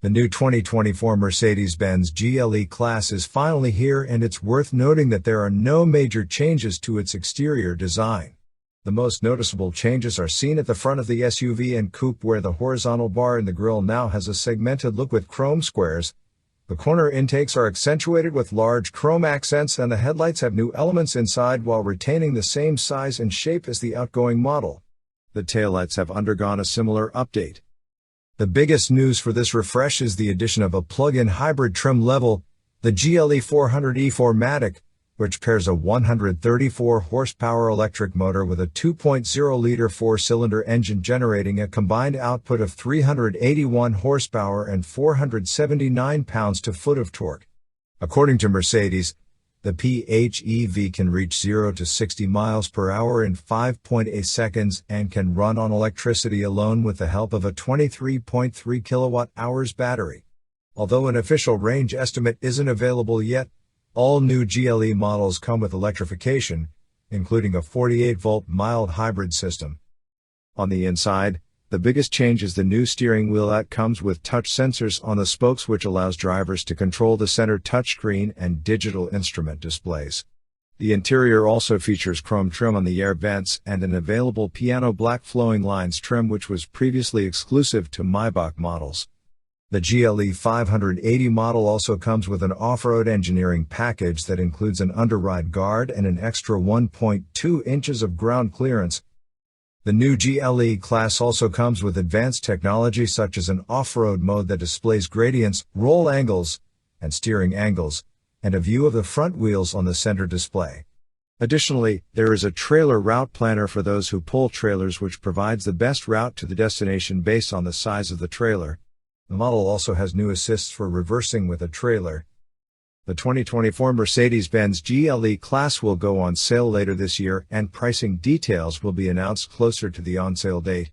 The new 2024 Mercedes-Benz GLE-Class is finally here, and it's worth noting that there are no major changes to its exterior design. The most noticeable changes are seen at the front of the SUV and Coupe, where the horizontal bar in the grille now has a segmented look with chrome squares. The corner intakes are accentuated with large chrome accents, and the headlights have new elements inside while retaining the same size and shape as the outgoing model. The taillights have undergone a similar update. The biggest news for this refresh is the addition of a plug-in hybrid trim level, the GLE 400e4matic, which pairs a 134 horsepower electric motor with a 2.0-liter four-cylinder engine generating a combined output of 381 horsepower and 479 pounds-to-foot of torque. According to Mercedes, the PHEV can reach 0 to 60 miles per hour in 5.8 seconds and can run on electricity alone with the help of a 23.3 kilowatt-hours battery. Although an official range estimate isn't available yet, all new GLE models come with electrification, including a 48-volt mild hybrid system. On the inside, the biggest change is the new steering wheel that comes with touch sensors on the spokes, which allows drivers to control the center touchscreen and digital instrument displays. The interior also features chrome trim on the air vents and an available piano black flowing lines trim, which was previously exclusive to Maybach models. The GLE 580 model also comes with an off-road engineering package that includes an underride guard and an extra 1.2 inches of ground clearance. The new GLE-Class also comes with advanced technology such as an off-road mode that displays gradients, roll angles, and steering angles, and a view of the front wheels on the center display. Additionally, there is a trailer route planner for those who pull trailers, which provides the best route to the destination based on the size of the trailer. The model also has new assists for reversing with a trailer. The 2024 Mercedes-Benz GLE-Class will go on sale later this year, and pricing details will be announced closer to the on-sale date.